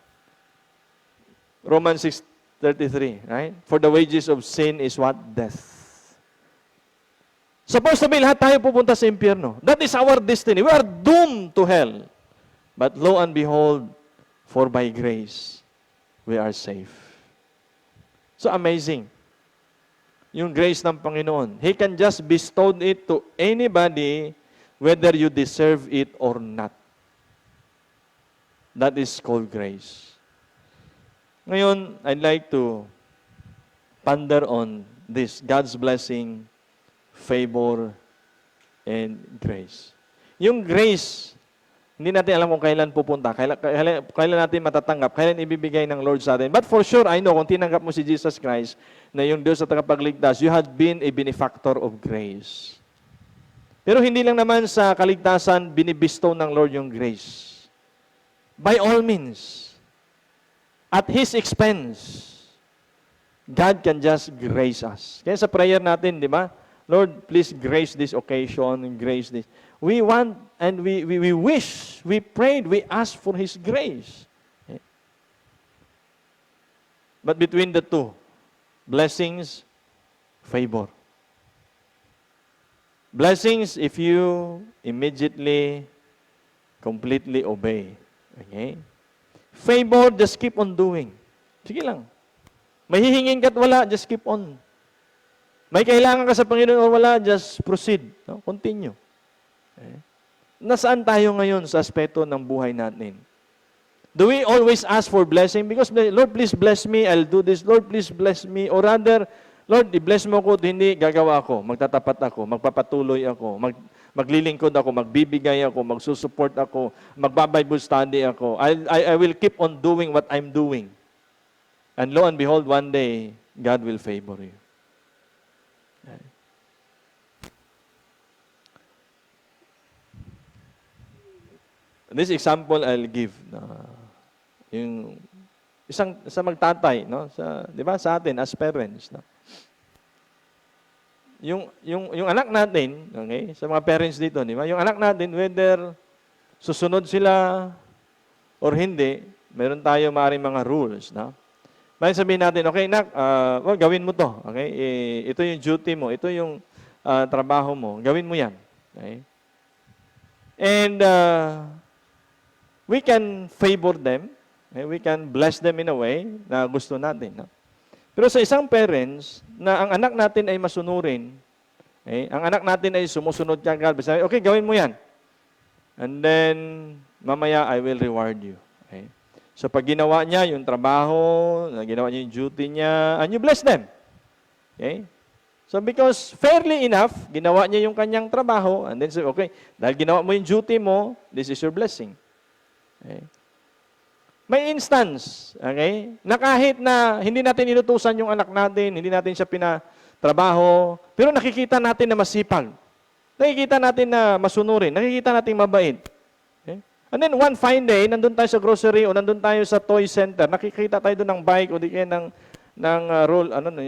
Romans 6:33, right? For the wages of sin is what? Death. Supposed to be lahat tayo pupunta sa impyerno. That is our destiny. We are doomed to hell. But lo and behold, for by grace, we are safe. So amazing. Yung grace ng Panginoon. He can just bestow it to anybody whether you deserve it or not. That is called grace. Ngayon, I'd like to ponder on this, God's blessing, favor, and grace. Yung grace Hindi natin alam kung kailan pupunta, kailan natin matatanggap, kailan ibibigay ng Lord sa atin. But for sure, I know, kung tinanggap mo si Jesus Christ, na yung Diyos at tagapagligtas, you have been a benefactor of grace. Pero hindi lang naman sa kaligtasan, binibistow ng Lord yung grace. By all means, at His expense, God can just grace us. Kaya sa prayer natin, di ba? Lord, please grace this occasion, grace this. We want and we wish, we prayed, we asked for His grace. Okay? But between the two, blessings, favor. Blessings if you immediately, completely obey. Okay? Favor, just keep on doing. Sige lang. May hihingin ka't wala, just keep on. May kailangan ka sa Panginoon o wala, just proceed. No? Continue. Okay? Nasaan tayo ngayon sa aspeto ng buhay natin? Do we always ask for blessing? Because, Lord, please bless me, I'll do this. Lord, please bless me. Or rather, Lord, i-bless mo ko, hindi, gagawa ako, magtatapat ako, magpapatuloy ako, maglilingkod ako, magbibigay ako, magsusupport ako, magba-Bible study ako. I will keep on doing what I'm doing. And lo and behold, one day, God will favor you. Okay. This example I'll give. Yung isang magtatay, no? Sa, 'di ba, sa atin as parents, no? Yung anak natin, okay? Sa mga parents dito, 'di ba? Yung anak natin, whether susunod sila or hindi, meron tayo maaaring mga rules, no? May sabihin natin, okay, nak, well, gawin mo 'to, okay? Ito yung duty mo, ito yung trabaho mo, gawin mo 'yan, okay? And we can favor them, okay? We can bless them in a way na gusto natin, no? Pero sa isang parents, na ang anak natin ay masunurin, okay? Ang anak natin ay sumusunod kay God, sabi, okay, gawin mo yan. And then, mamaya, I will reward you. Okay? So, pag ginawa niya yung trabaho, ginawa niya yung duty niya, and you bless them. Okay? So, because fairly enough, ginawa niya yung kanyang trabaho, and then say, okay, dahil ginawa mo yung duty mo, this is your blessing. Okay? May instance, okay, na kahit na hindi natin inutusan yung anak natin, hindi natin siya pinatrabaho, pero nakikita natin na masipag. Nakikita natin na masunurin. Nakikita natin mabait. Okay? And then one fine day, nandun tayo sa grocery o nandun tayo sa toy center, nakikita tayo doon ng bike o di kaya ng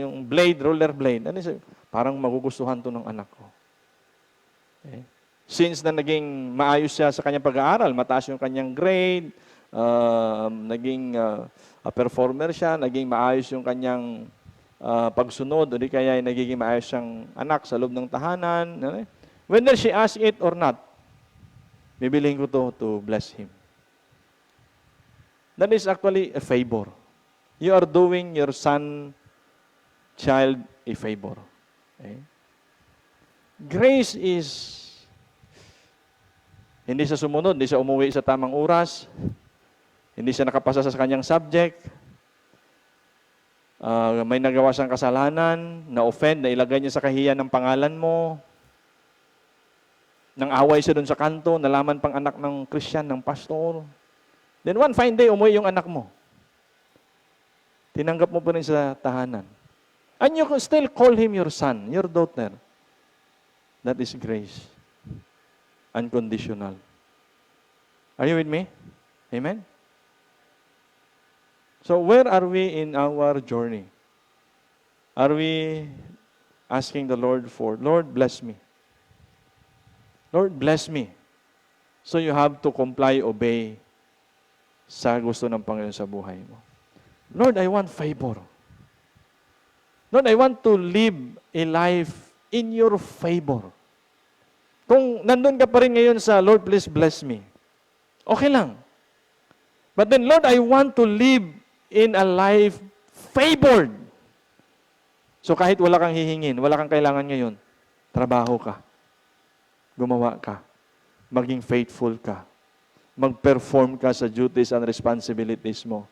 yung roller blade. Ano siya? Parang magugustuhan to ng anak ko. Okay? Since na naging maayos siya sa kanyang pag-aaral, mataas yung kanyang grade, naging performer siya, naging maayos yung kanyang pagsunod, o di kaya nagiging maayos siyang anak sa loob ng tahanan. Whether she asks it or not, bibilihin ko to bless him. That is actually a favor. You are doing your child a favor. Okay? Grace is hindi siya sumunod, hindi siya umuwi sa tamang oras, hindi siya nakapasa sa kanyang subject, may nagawa siyang kasalanan, na-offend, nailagay niya sa kahiyan ng pangalan mo, nang away siya doon sa kanto, nalaman pang anak ng Christian, ng pastor. Then one fine day, umuwi yung anak mo. Tinanggap mo pa rin sa tahanan. And you still call him your son, your daughter. That is grace. Unconditional. Are you with me? Amen? So where are we in our journey? Are we asking the Lord for, Lord, bless me. Lord, bless me. So you have to comply, obey sa gusto ng Panginoon sa buhay mo. Lord, I want favor. Lord, I want to live a life in your favor. Kung nandun ka pa rin ngayon sa, Lord, please bless me. Okay lang. But then, Lord, I want to live in a life favored. So kahit wala kang hihingin, wala kang kailangan ngayon, trabaho ka. Gumawa ka. Maging faithful ka. Mag-perform ka sa duties and responsibilities mo.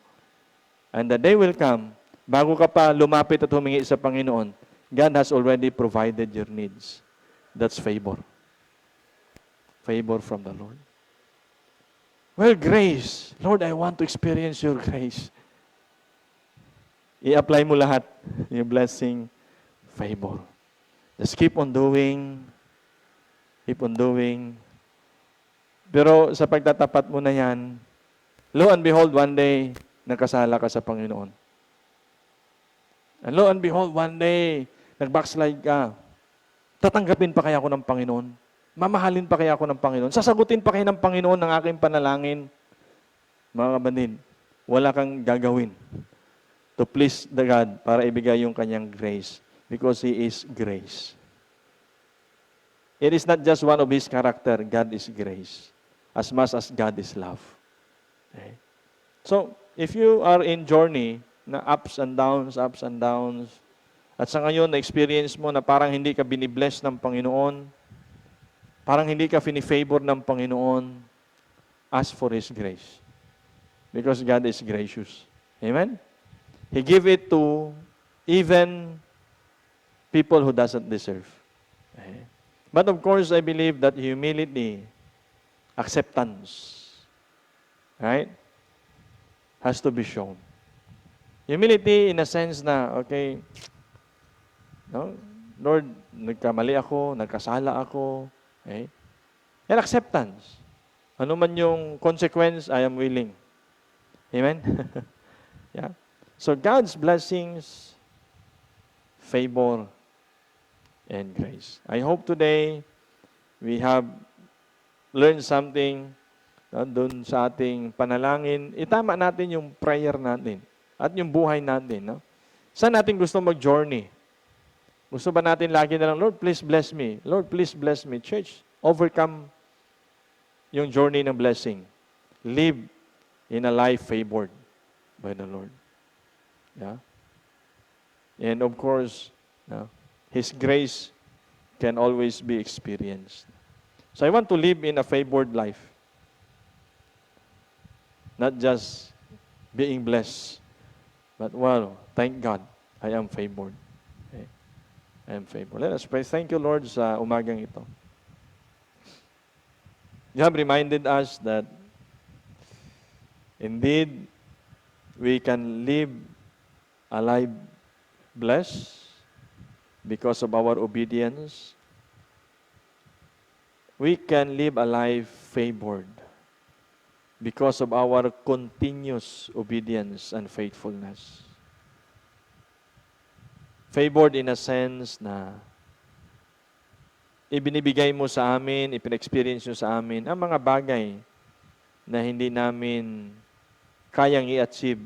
And the day will come, bago ka pa lumapit at humingi sa Panginoon, God has already provided your needs. That's favor. Favor from the Lord. Well, grace. Lord, I want to experience your grace. I-apply mo lahat yung blessing, favor. Just keep on doing. Keep on doing. Pero sa pagtatapat mo na yan, lo and behold, one day, nagkasala ka sa Panginoon. And lo and behold, one day, nag-backslide ka. Tatanggapin pa kaya ako ng Panginoon? Mamahalin pa kaya ako ng Panginoon? Sasagutin pa kaya ng Panginoon ng aking panalangin? Mga kapatid, wala kang gagawin to please the God para ibigay yung kanyang grace because He is grace. It is not just one of His character. God is grace as much as God is love. Okay? So, if you are in journey na ups and downs, at sa ngayon, na-experience mo na parang hindi ka binibless ng Panginoon, parang hindi ka fini-favor ng Panginoon, ask for His grace. Because God is gracious. Amen? He give it to even people who doesn't deserve. Okay? But of course, I believe that humility, acceptance, right, has to be shown. Humility in a sense na, okay, no, Lord, nagkamali ako, nagkasala ako, okay? And acceptance. Ano man yung consequence, I am willing. Amen? Yeah. So God's blessings, favor, and grace. I hope today we have learned something doon sa ating panalangin. Itama natin yung prayer natin at yung buhay natin. No? Saan natin gusto mag-journey? Gusto ba natin lagi na lang, Lord, please bless me. Lord, please bless me. Church, overcome yung journey ng blessing. Live in a life favored by the Lord. Yeah? And of course, His grace can always be experienced. So I want to live in a favored life. Not just being blessed, but well, thank God, I am favored. Okay? I am favored. Let us pray. Thank you, Lord, sa umagang ito. You have reminded us that indeed, we can live a life blessed because of our obedience. We can live a life favored because of our continuous obedience and faithfulness. Favored in a sense na ibinibigay mo sa amin, ipin-experience mo sa amin ang mga bagay na hindi namin kayang i-achieve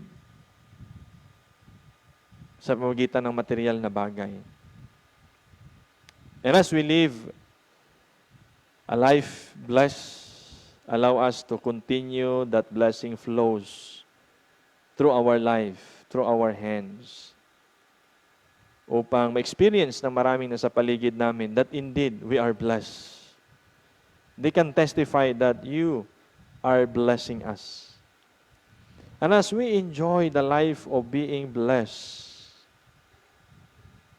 sa pamamagitan ng material na bagay. And as we live a life blessed, allow us to continue that blessing flows through our life, through our hands, upang ma-experience ng maraming nasa paligid namin that indeed we are blessed. They can testify that you are blessing us. And as we enjoy the life of being blessed,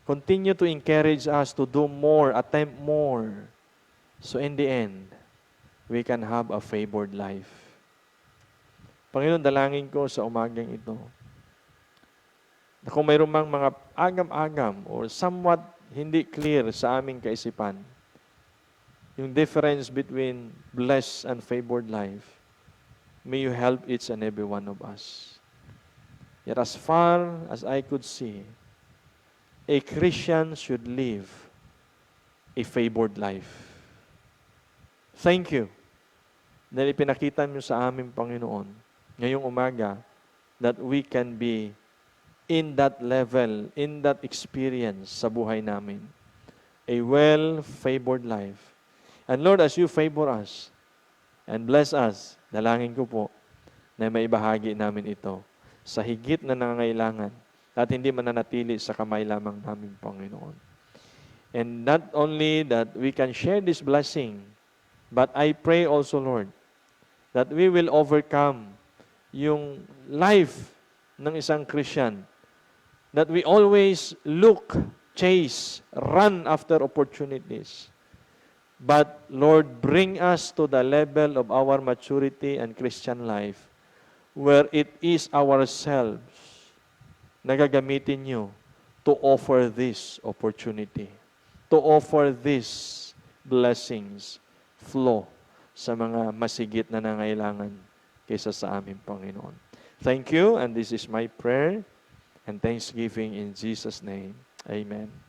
continue to encourage us to do more, attempt more. So in the end, we can have a favored life. Panginoon, dalangin ko sa umagang ito, na kung mayroon mang mga agam-agam or somewhat hindi clear sa aming kaisipan, yung difference between blessed and favored life, may you help each and every one of us. Yet as far as I could see, a Christian should live a favored life. Thank you dahil ipinakita niyo sa amin, Panginoon, ngayong umaga, that we can be in that level, in that experience sa buhay namin. A well-favored life. And Lord, as you favor us and bless us, dalangin ko po na maibahagi namin ito sa higit na nangangailangan at hindi mananatili sa kamay lamang namin, Panginoon. And not only that we can share this blessing, but I pray also, Lord, that we will overcome yung life ng isang Christian, that we always look, chase, run after opportunities But Lord, bring us to the level of our maturity and Christian life where it is ourselves na gagamitin nyo to offer this opportunity, to offer these blessings, flow sa mga masigit na nangailangan kaysa sa aming Panginoon. Thank you, and this is my prayer and thanksgiving in Jesus' name. Amen.